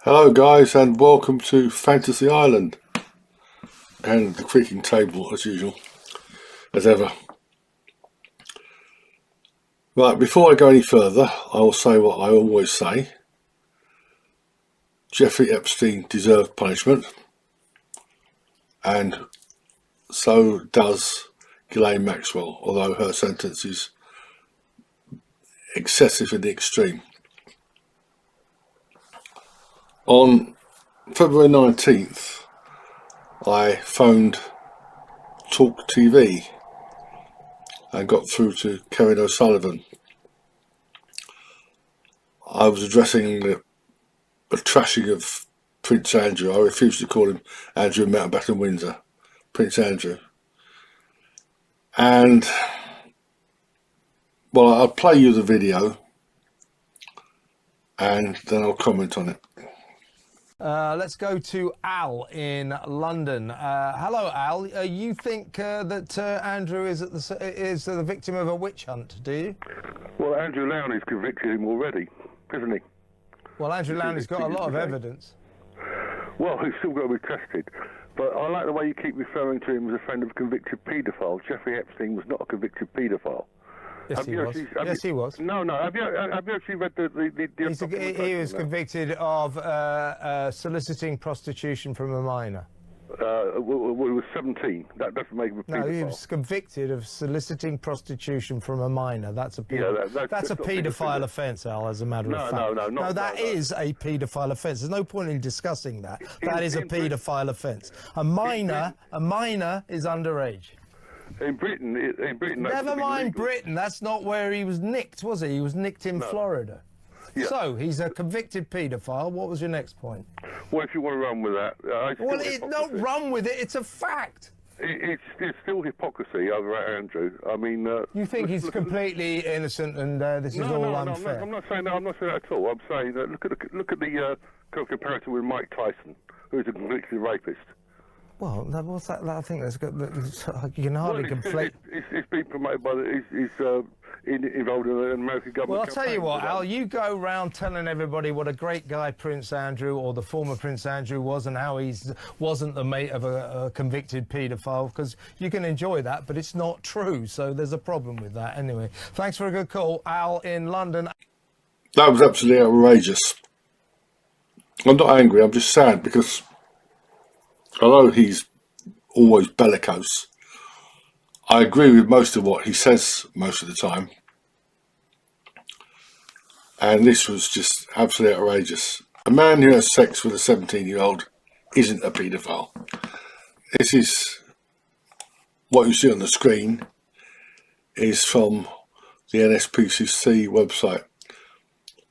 Hello guys, and welcome to Fantasy Island and the creaking table as usual, as ever. Right, before I go any further, I will say what I always say. Jeffrey Epstein deserved punishment, and so does Ghislaine Maxwell, although her sentence is excessive in the extreme. On February 19th, I phoned Talk TV and got through to Kevin O'Sullivan. I was addressing the trashing of Prince Andrew. I refused to call him Andrew Mountbatten Windsor, Prince Andrew. And, well, I'll play you the video and then I'll comment on it. Let's go to Al in London. Hello, Al. You think that Andrew is the victim of a witch hunt, do you? Well, Andrew Lowney's convicted him already, isn't he? Well, Andrew Lowney's got a lot of evidence. Well, he's still got to be tested. But I like the way you keep referring to him as a friend of a convicted paedophile. Jeffrey Epstein was not a convicted paedophile. Yes, he was. Yes, he was. No. Have you actually read the He was convicted of soliciting prostitution from a minor. Well, he was 17. That doesn't make him a paedophile. No, he was convicted of soliciting prostitution from a minor. That's a paedophile offence, Al, as a matter of fact. No, that is a paedophile offence. There's no point in discussing that. That is a paedophile offence. A minor is underage. In Britain. Never mind Britain. That's not where he was nicked, was he? He was nicked in Florida. Yeah. So he's a convicted paedophile. What was your next point? Well, if you want to run with that, don't run with it. It's a fact. It's still hypocrisy over at Andrew. I mean, you think he's completely innocent and this is all unfair? I'm not saying that. I'm not saying that at all. I'm saying that look at the comparison with Mike Tyson, who's a convicted rapist. Well, what's that? I think that's good. You can hardly conflate. It's been promoted by he's involved in an American government. Well, I'll tell you what, Al. You go round telling everybody what a great guy Prince Andrew or the former Prince Andrew was, and how he wasn't the mate of a convicted paedophile, because you can enjoy that, but it's not true. So there's a problem with that. Anyway, thanks for a good call, Al in London. That was absolutely outrageous. I'm not angry. I'm just sad because, although he's always bellicose, I agree with most of what he says most of the time. And this was just absolutely outrageous. A man who has sex with a 17-year-old isn't a paedophile. This is what you see on the screen is from the NSPCC website.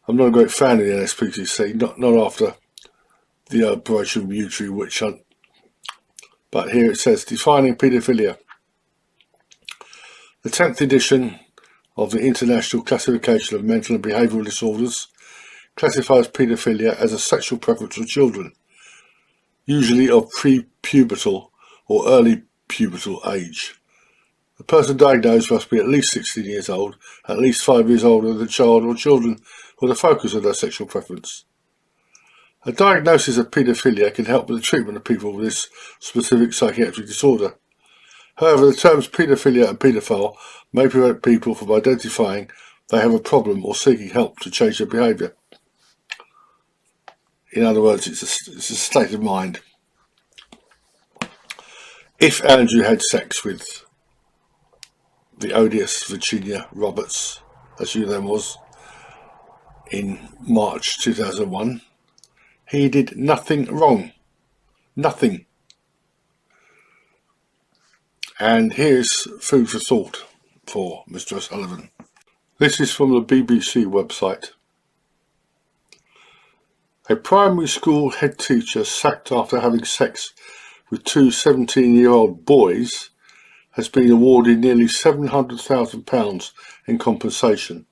I'm not a great fan of the NSPCC, not after the Operation Mutiny Witch Hunt. But here it says, defining paedophilia. The 10th edition of the International Classification of Mental and Behavioural Disorders classifies paedophilia as a sexual preference for children, usually of pre-pubertal or early pubertal age. The person diagnosed must be at least 16 years old, at least 5 years older than the child or children who are the focus of their sexual preference. A diagnosis of paedophilia can help with the treatment of people with this specific psychiatric disorder. However, the terms paedophilia and paedophile may prevent people from identifying they have a problem or seeking help to change their behaviour. In other words, it's a state of mind. If Andrew had sex with the odious Virginia Roberts, as she then was, in March 2001, he did nothing wrong. Nothing. And here's food for thought for Mr. O'Sullivan. This is from the BBC website. A primary school head teacher sacked after having sex with two 17-year-old boys has been awarded nearly £700,000 in compensation.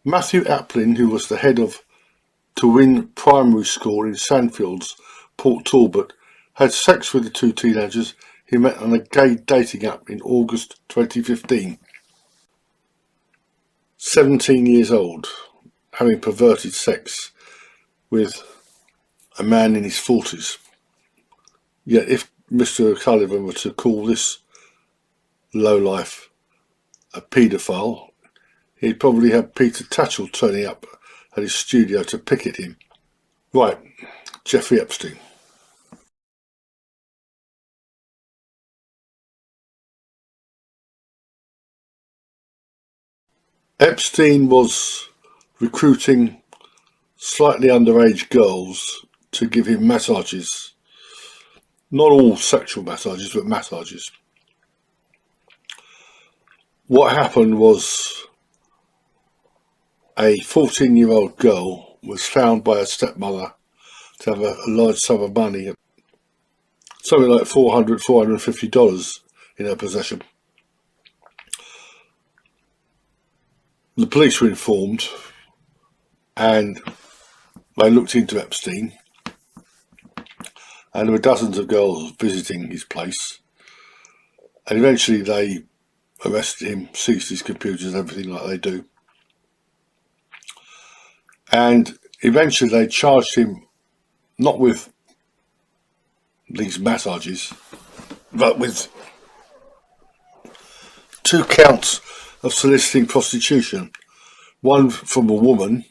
Matthew Aplin, who was the head of To Win Primary School in Sandfields, Port Talbot, had sex with the two teenagers he met on a gay dating app in August 2015. 17 years old, having perverted sex with a man in his 40s. Yet if Mr. O'Sullivan were to call this lowlife a paedophile, he'd probably have Peter Tatchell turning up at his studio to picket him. Right, Jeffrey Epstein. Epstein was recruiting slightly underage girls to give him massages. Not all sexual massages, but massages. What happened was a 14-year-old girl was found by her stepmother to have a large sum of money, something like $450 in her possession. The police were informed and they looked into Epstein, and there were dozens of girls visiting his place, and eventually they arrested him, seized his computers and everything like they do, and eventually they charged him not with these massages but with 2 counts of soliciting prostitution, one from a woman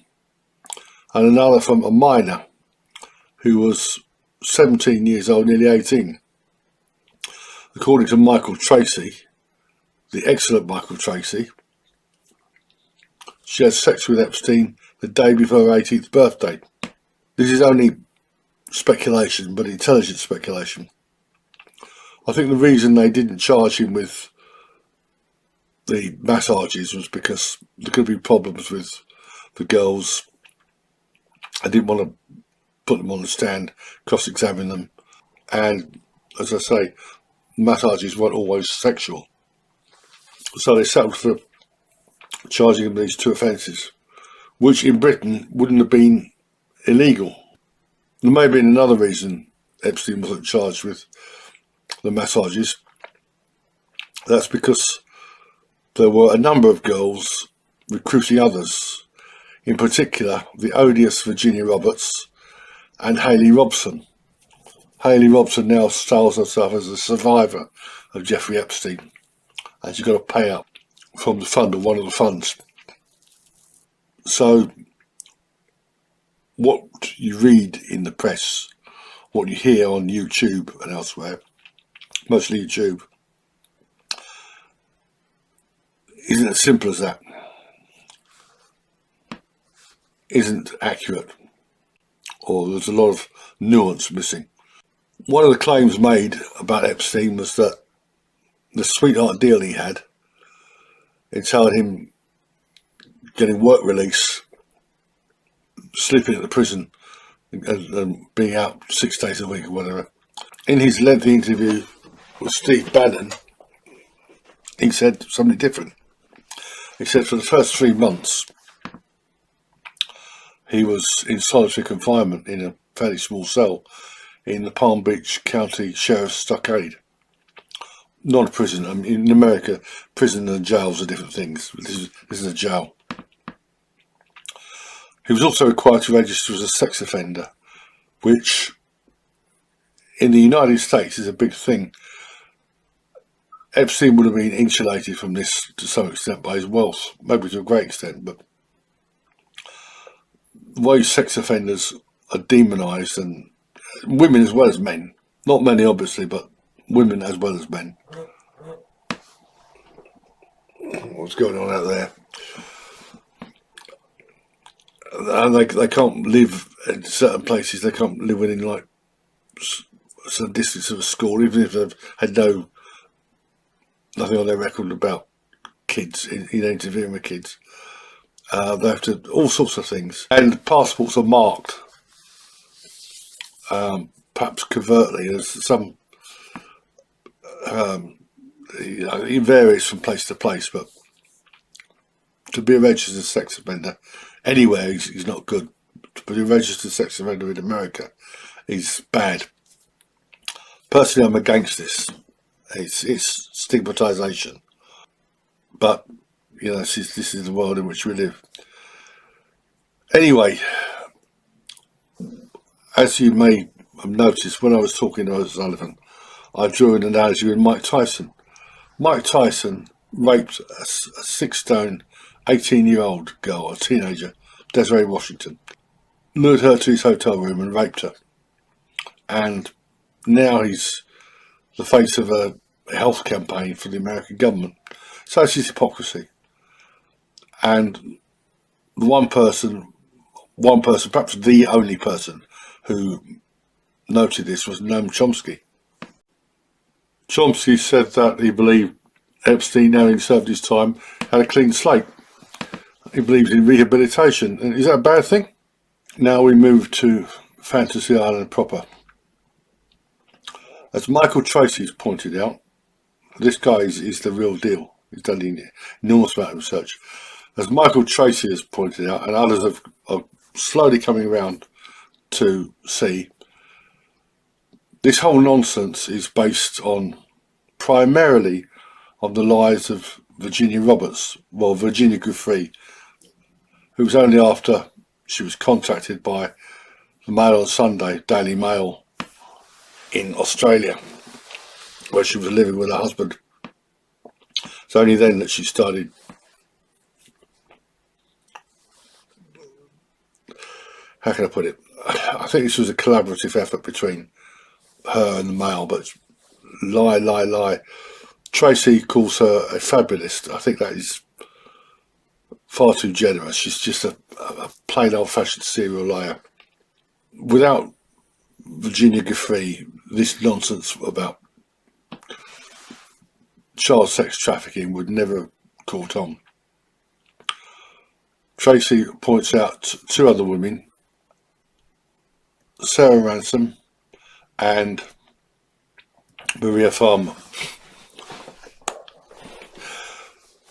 and another from a minor who was 17 years old, nearly 18. According to Michael Tracey, the excellent Michael Tracey, she had sex with Epstein the day before her 18th birthday. This is only speculation, but intelligent speculation. I think the reason they didn't charge him with the massages was because there could be problems with the girls. I didn't want to put them on the stand, cross-examine them, and as I say, massages weren't always sexual. So they settled for charging him these 2 offences, which in Britain wouldn't have been illegal. There may have been another reason Epstein wasn't charged with the massages. That's because there were a number of girls recruiting others, in particular the odious Virginia Roberts and Hayley Robson. Hayley Robson now styles herself as a survivor of Jeffrey Epstein, and she's got to pay up from the fund, or one of the funds. So what you read in the press, what you hear on YouTube and elsewhere, mostly YouTube, isn't as simple as that. Isn't accurate, or there's a lot of nuance missing. One of the claims made about Epstein was that the sweetheart deal he had entailed him getting work release, sleeping at the prison and being out 6 days a week or whatever. In his lengthy interview with Steve Bannon, he said something different. He said for the first 3 months he was in solitary confinement in a fairly small cell in the Palm Beach County Sheriff's Stockade. Not a prison. I mean, in America, prison and jails are different things. This is a jail. He was also required to register as a sex offender, which in the United States is a big thing. Epstein would have been insulated from this to some extent by his wealth, maybe to a great extent, but the way sex offenders are demonised, and women as well as men, not many obviously, but women as well as men. What's going on out there? And they can't live in certain places. They can't live within like some distance of a school, even if they've had nothing on their record about kids, interfering with kids. They have to all sorts of things, and passports are marked, perhaps covertly. There's some. It varies from place to place, but to be a registered sex offender anywhere is not good. To be a registered sex offender in America is bad. Personally, I'm against this. It's stigmatisation, but you know, this is the world in which we live. Anyway, As you may have noticed, when I was talking to O'Sullivan, I drew an analogy with Mike Tyson. Mike Tyson raped a 6 stone, 18-year-old girl, a teenager, Desiree Washington, lured her to his hotel room and raped her. And now he's the face of a health campaign for the American government. So this is hypocrisy. And one person, perhaps the only person who noted this was Noam Chomsky. Chomsky said that he believed Epstein, having served his time, had a clean slate. He believes in rehabilitation. And is that a bad thing? Now we move to Fantasy Island proper. As Michael Tracey has pointed out, this guy is the real deal. He's done an enormous amount of research. As Michael Tracey has pointed out, and others are slowly coming around to see, this whole nonsense is based primarily on the lies of Virginia Giuffre, who was only after she was contacted by the Mail on Sunday, Daily Mail, in Australia, where she was living with her husband. It's only then that she started how can I put it? I think this was a collaborative effort between her and the Mail, but lie. Tracey calls her a fabulist. I think that is far too generous. She's just a plain old-fashioned serial liar. Without Virginia Giuffre, this nonsense about child sex trafficking would never have caught on. Tracey points out two other women, Sarah Ransome and Maria Farmer.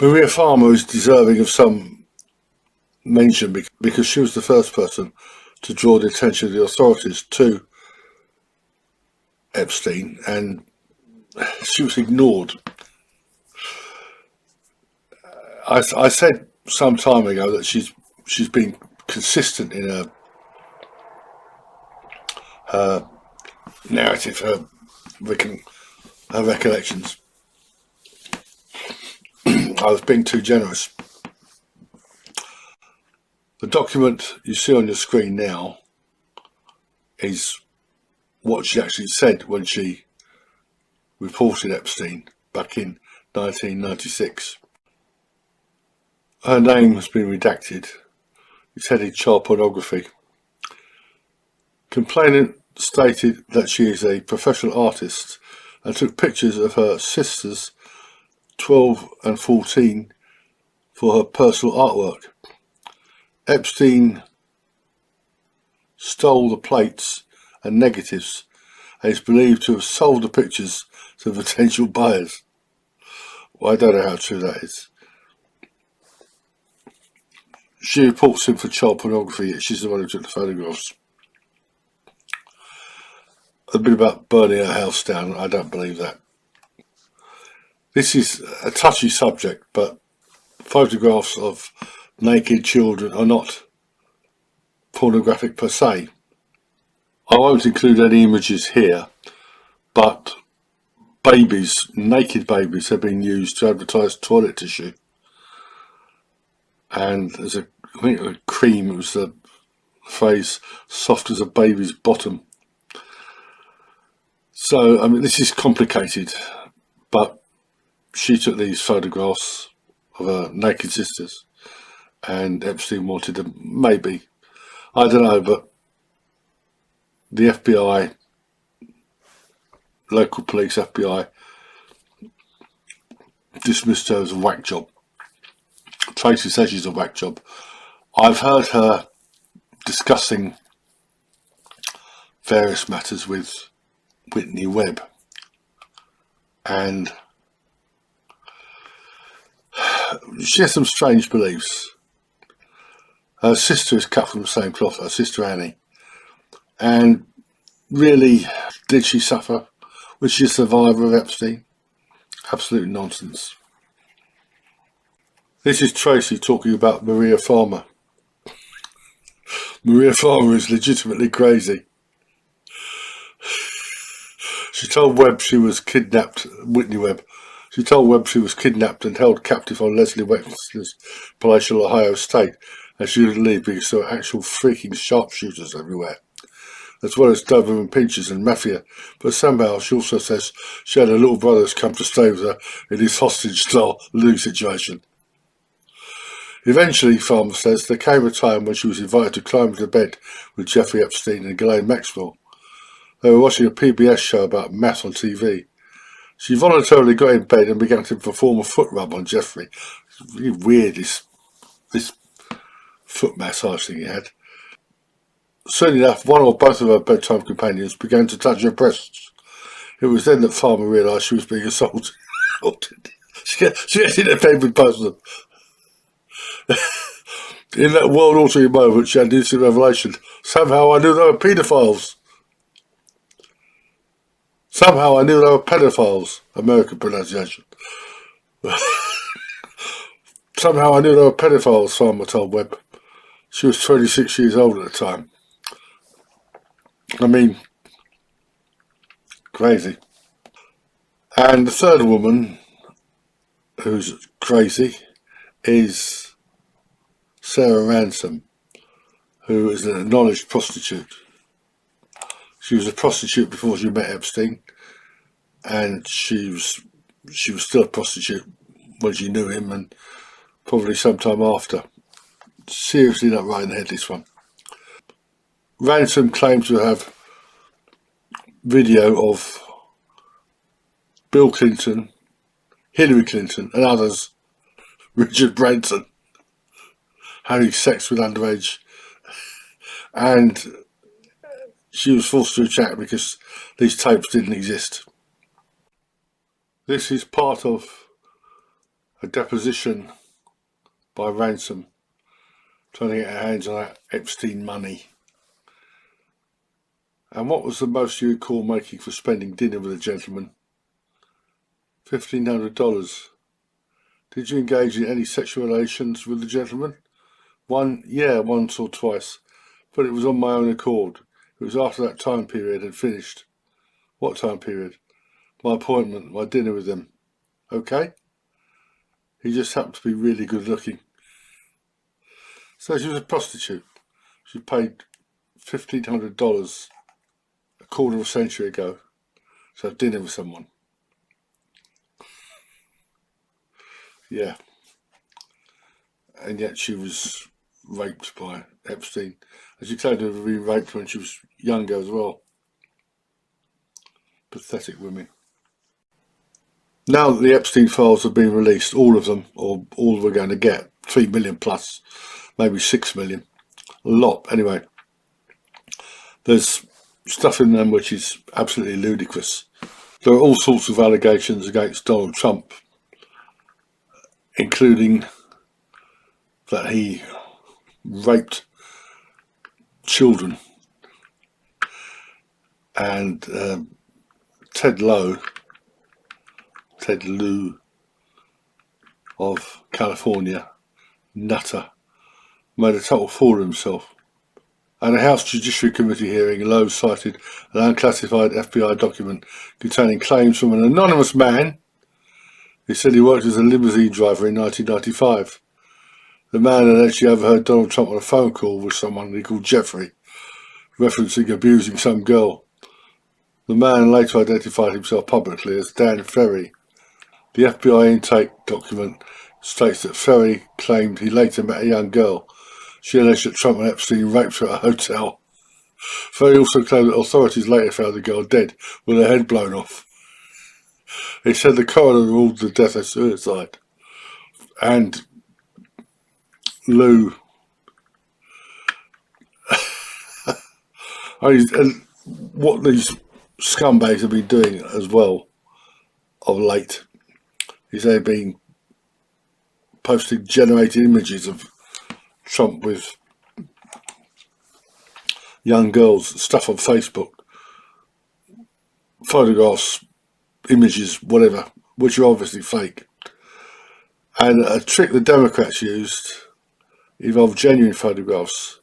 Maria Farmer is deserving of some mention because she was the first person to draw the attention of the authorities to Epstein, and she was ignored. I said some time ago that she's been consistent in her narrative, her recollections. I was being too generous. The document you see on your screen now is what she actually said when she reported Epstein back in 1996. Her name has been redacted. It's headed child pornography. Complainant stated that she is a professional artist and took pictures of her sisters, 12 and 14, for her personal artwork. Epstein stole the plates and negatives and is believed to have sold the pictures to potential buyers. Well, I don't know how true that is. She reports him for child pornography, yet she's the one who took the photographs. A bit about burning her house down, I don't believe that. This is a touchy subject, but photographs of naked children are not pornographic per se. I won't include any images here, but naked babies have been used to advertise toilet tissue. And there's I think a cream, it was the phrase, soft as a baby's bottom. So, I mean, this is complicated, but she took these photographs of her naked sisters, and Epstein wanted them, maybe, I don't know, but the FBI, local police, FBI, dismissed her as a whack job. Tracey says she's a whack job. I've heard her discussing various matters with Whitney Webb, and she has some strange beliefs. Her sister is cut from the same cloth, her sister Annie, and really, did she suffer? Was she a survivor of Epstein? Absolute nonsense. This is Tracey talking about Maria Farmer. Maria Farmer is legitimately crazy. She told Webb she was kidnapped, Whitney Webb. She told Webb she was kidnapped and held captive on Leslie Wexler's palatial Ohio estate, and she would leave because there were actual freaking sharpshooters everywhere, as well as Doberman pinchers and mafia. But somehow she also says she had her little brothers come to stay with her in this hostage-style living situation. Eventually, Farmer says, there came a time when she was invited to climb into bed with Jeffrey Epstein and Ghislaine Maxwell. They were watching a PBS show about math on TV. She voluntarily got in bed and began to perform a foot rub on Jeffrey. It's really weird, this foot massage thing he had. Soon enough, one or both of her bedtime companions began to touch her breasts. It was then that Farmer realised she was being assaulted. She gets into bed with both of them. In that world-altering moment, she had an instant revelation. Somehow I knew they were paedophiles. Somehow I knew they were pedophiles. American pronunciation. Somehow I knew they were pedophiles, Farmer told Webb. She was 26 years old at the time. I mean, crazy. And the third woman who's crazy is Sarah Ransome, who is an acknowledged prostitute. She was a prostitute before she met Epstein, and she was still a prostitute when she knew him, and probably sometime after. Seriously not right in the head, this one. Ransome claims to have video of Bill Clinton, Hillary Clinton and others, Richard Branson, having sex with underage, and she was forced to retract because these tapes didn't exist. This is part of a deposition by Ransome trying to get her hands on that Epstein money. And what was the most you recall making for spending dinner with a gentleman? $1,500. Did you engage in any sexual relations with the gentleman? Once or twice, but it was on my own accord. It was after that time period had finished. What time period? My appointment, my dinner with him. Okay? He just happened to be really good looking. So she was a prostitute. She paid $1,500 a quarter of a century ago to have dinner with someone. Yeah. And yet she was raped by Epstein. And she claimed to have been raped when she was younger as well. Pathetic women. Now that the Epstein files have been released, all of them, or all we're going to get, 3 million plus, maybe 6 million, a lot anyway. There's stuff in them which is absolutely ludicrous. There are all sorts of allegations against Donald Trump, including that he raped children, and Ted Lieu of California, nutter, made a total fool of himself. At a House Judiciary Committee hearing, Lowe cited an unclassified FBI document containing claims from an anonymous man who said he worked as a limousine driver in 1995. The man had actually overheard Donald Trump on a phone call with someone he called Jeffrey, referencing abusing some girl. The man later identified himself publicly as Dan Ferry. The FBI intake document states that Ferry claimed he later met a young girl. She alleged that Trump and Epstein raped her at a hotel. Ferry also claimed that authorities later found the girl dead with her head blown off. He said the coroner ruled the death a suicide. And Lou, and what these scumbags have been doing as well of late is they've been posting generated images of Trump with young girls, stuff on Facebook, photographs, images, whatever, which are obviously fake. And a trick the Democrats used involved genuine photographs.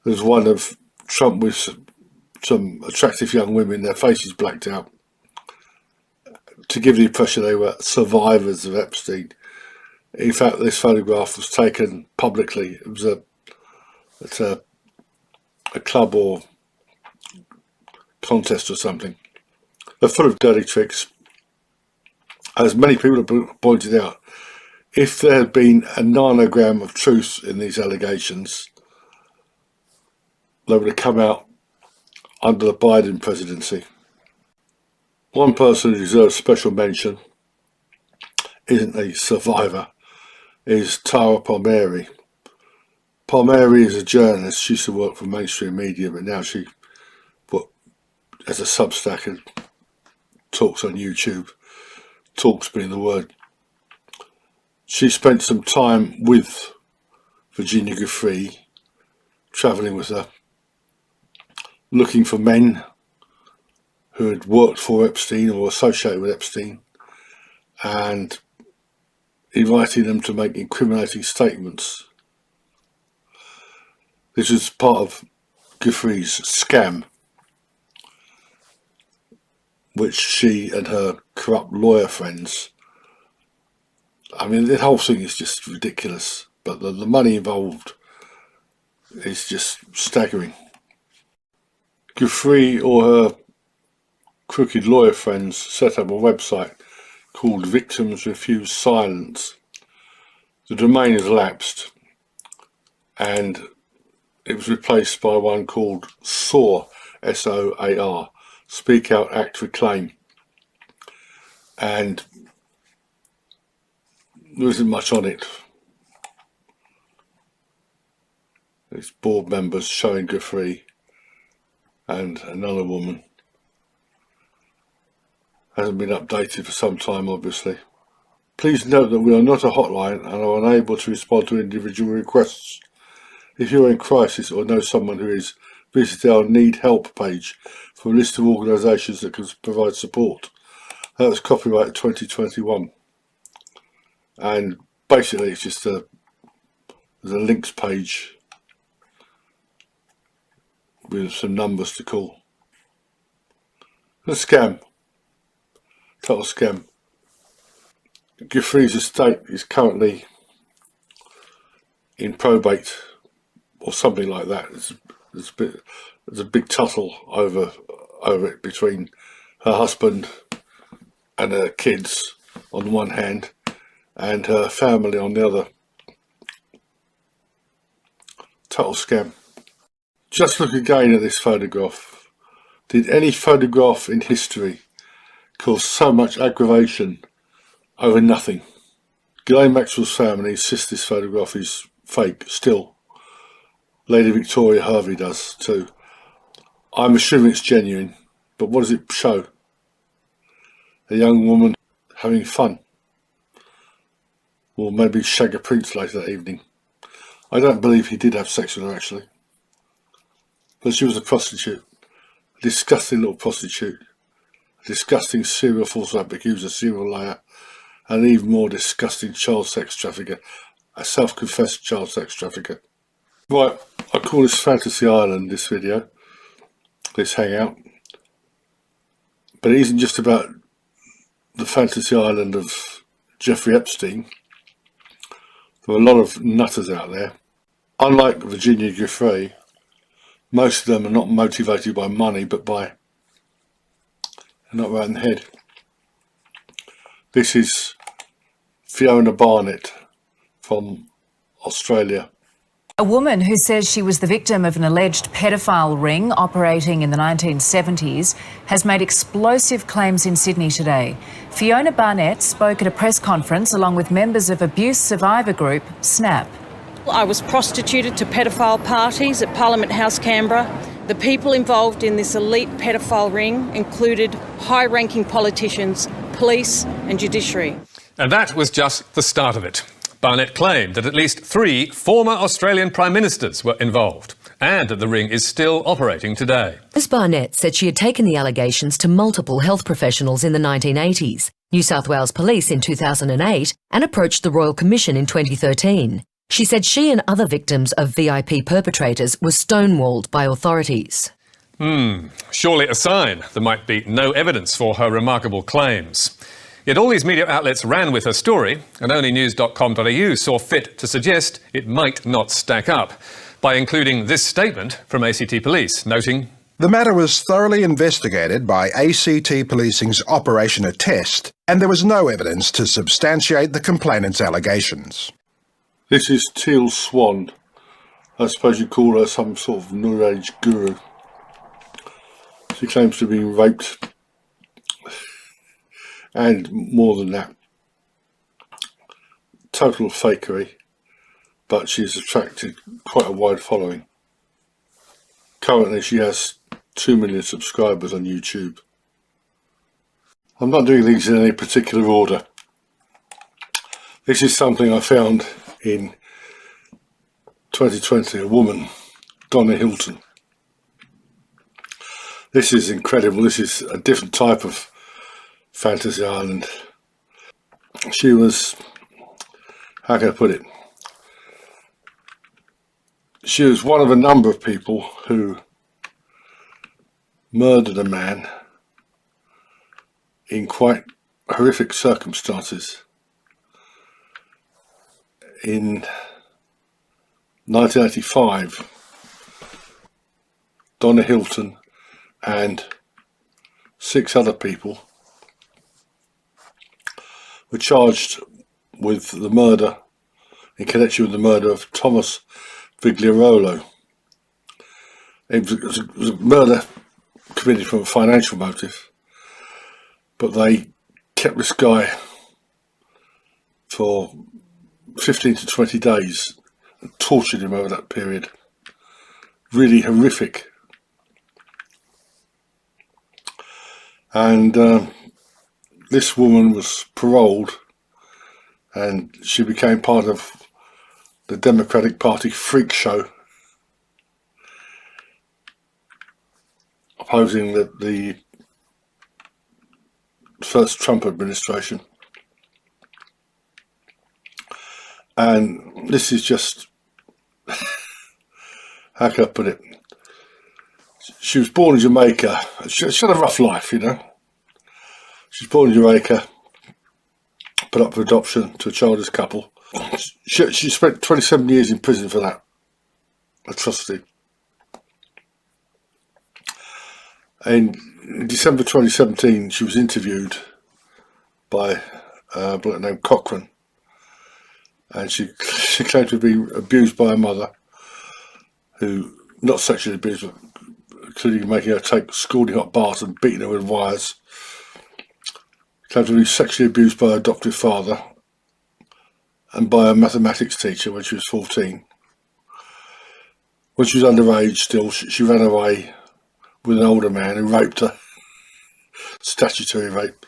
There's one of Trump with some attractive young women, their faces blacked out, to give the impression they were survivors of Epstein. In fact, this photograph was taken publicly. It was at a club or contest or something. They're full of dirty tricks. As many people have pointed out, if there had been a nanogram of truth in these allegations, they would have come out under the Biden presidency. One person who deserves special mention, isn't a survivor, is Tara Palmeri. Palmeri is a journalist. She used to work for mainstream media, but now she, as a Substack, and talks on YouTube. Talks being the word. She spent some time with Virginia Giuffre, travelling with her, looking for men who had worked for Epstein or associated with Epstein, and inviting them to make incriminating statements. This was part of Giuffre's scam, which she and her corrupt lawyer friends, I mean, the whole thing is just ridiculous, but the money involved is just staggering. Giuffre or her crooked lawyer friends set up a website called Victims Refuse Silence. The domain has lapsed and it was replaced by one called SOAR, S-O-A-R, Speak Out, Act, Reclaim. And there isn't much on it. It's board members showing Giuffre and another woman. Hasn't been updated for some time, obviously. Please note that we are not a hotline and are unable to respond to individual requests. If you are in crisis or know someone who is, visit our Need Help page for a list of organisations that can provide support. That was copyright 2021. And basically it's just there's a links page with some numbers to call. It's a scam. Total scam. Giuffre's estate is currently in probate or something like that. There's a big tussle over it between her husband and her kids on one hand and her family on the other. Total scam. Just look again at this photograph. Did any photograph in history cause so much aggravation over nothing? Ghislaine Maxwell's family insists this photograph is fake still. Lady Victoria Harvey does too. I'm assuming it's genuine, but what does it show? A young woman having fun. Or maybe shag a prince later that evening. I don't believe he did have sex with her actually. But she was a prostitute. A disgusting little prostitute. A disgusting serial false accuser, serial liar. And an even more disgusting child sex trafficker. A self-confessed child sex trafficker. Right, I call this Fantasy Island, this video. This hangout. But it isn't just about the Fantasy Island of Jeffrey Epstein. There are a lot of nutters out there. Unlike Virginia Giuffre, most of them are not motivated by money, but by, they're not right in the head. This is Fiona Barnett from Australia. A woman who says she was the victim of an alleged pedophile ring operating in the 1970s has made explosive claims in Sydney today. Fiona Barnett spoke at a press conference along with members of abuse survivor group SNAP. I was prostituted to pedophile parties at Parliament House, Canberra. The people involved in this elite pedophile ring included high-ranking politicians, police and judiciary. And that was just the start of it. Barnett claimed that at least 3 former Australian Prime Ministers were involved and that the ring is still operating today. Ms Barnett said she had taken the allegations to multiple health professionals in the 1980s, New South Wales Police in 2008 and approached the Royal Commission in 2013. She said she and other victims of VIP perpetrators were stonewalled by authorities. Surely a sign there might be no evidence for her remarkable claims. Yet all these media outlets ran with her story, and only news.com.au saw fit to suggest it might not stack up, by including this statement from ACT Police, noting, "The matter was thoroughly investigated by ACT Policing's Operation Attest, and there was no evidence to substantiate the complainant's allegations." This is Teal Swan. I suppose you call her some sort of New Age guru. She claims to have been raped, and more than that. Total fakery, but she's attracted quite a wide following. Currently she has 2 million subscribers on YouTube. I'm not doing these in any particular order. This is something I found in 2020, a woman, Donna Hilton. This is incredible. This is a different type of fantasy island. She was, how can I put it? She was one of a number of people who murdered a man in quite horrific circumstances in 1985. Donna Hilton and 6 other people were charged with the murder, in connection with the murder of Thomas Vigliarolo. It was a murder committed from a financial motive, but they kept this guy for 15 to 20 days and tortured him over that period. Really horrific. And this woman was paroled, and she became part of the Democratic Party freak show, opposing the first Trump administration. And this is just, how can I put it? She was born in Jamaica. She had a rough life, you know. She was born in Jamaica, put up for adoption to a childless couple. She spent 27 years in prison for that atrocity. In December 2017, she was interviewed by a bloke named Cochrane, and she claimed to have been abused by her mother, who, not sexually abused, but including making her take scalding hot baths and beating her with wires. Claimed to be sexually abused by her adoptive father and by a mathematics teacher when she was 14. When she was underage still, she ran away with an older man who raped her. Statutory rape.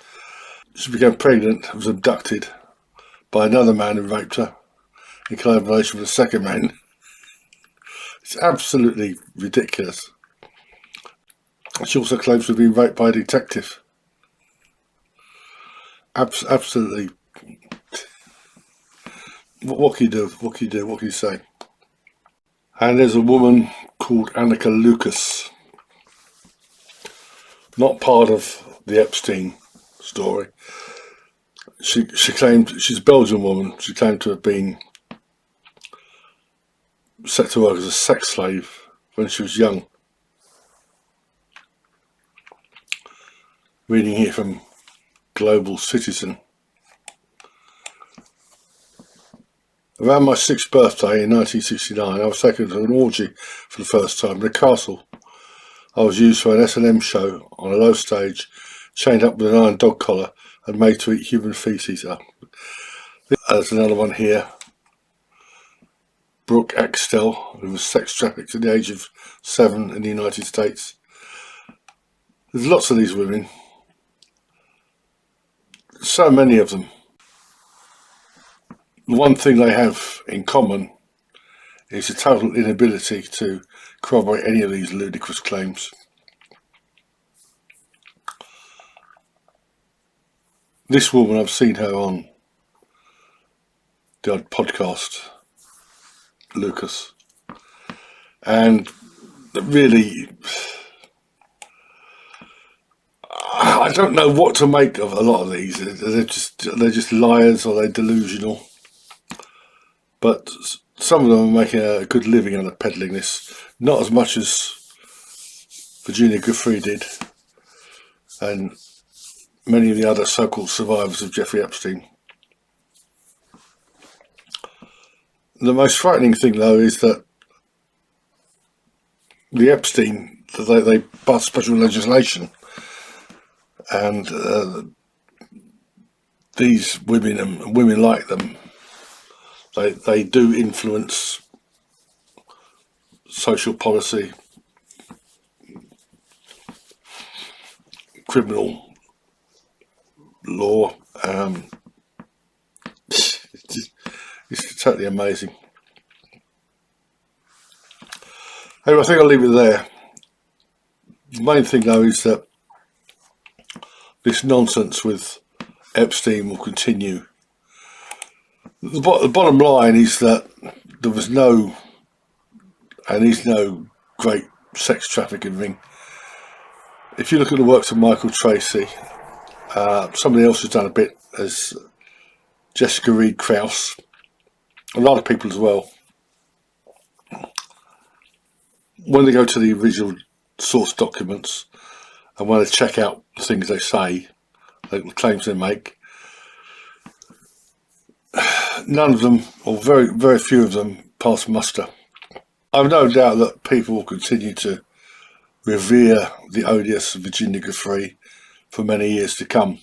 She became pregnant and was abducted by another man who raped her in collaboration with a second man. It's absolutely ridiculous. She also claims to have been raped by a detective. Absolutely. What can you do? What can you do? What can you say? And there's a woman called Annika Lucas, not part of the Epstein story. She claimed, she's a Belgian woman, she claimed to have been set to work as a sex slave when she was young. Reading here from Global Citizen. Around my 6th birthday in 1969, I was taken to an orgy for the first time in a castle. I was used for an S&M show on a low stage, chained up with an iron dog collar and made to eat human feces. There's another one here. Brooke Axtell, who was sex trafficked at the age of 7 in the United States. There's lots of these women. So many of them. The one thing they have in common is a total inability to corroborate any of these ludicrous claims. This woman, I've seen her on the odd podcast, Lucas, and really, I I don't know what to make of a lot of these. They're just liars, or they're delusional. But some of them are making a good living out of peddling this. Not as much as Virginia Giuffre did, and many of the other so-called survivors of Jeffrey Epstein. The most frightening thing, though, is that the Epstein, they passed special legislation, and these women and women like them, they do influence social policy, criminal law. It's totally amazing. Anyway, I think I'll leave it there. The main thing, though, is that this nonsense with Epstein will continue. The bottom line is that there was no, and is no, great sex trafficking ring. If you look at the works of Michael Tracey, somebody else has done a bit, as Jessica Reed Krause, a lot of people as well. When they go to the original source documents and when they check out the things they say, the claims they make, none of them, or very, very few of them, pass muster. I've no doubt that people will continue to revere the odious Virginia Giuffre for many years to come.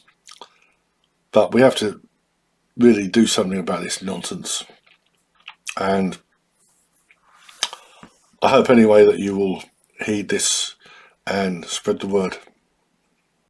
But we have to really do something about this nonsense. And I hope anyway that you will heed this and spread the word.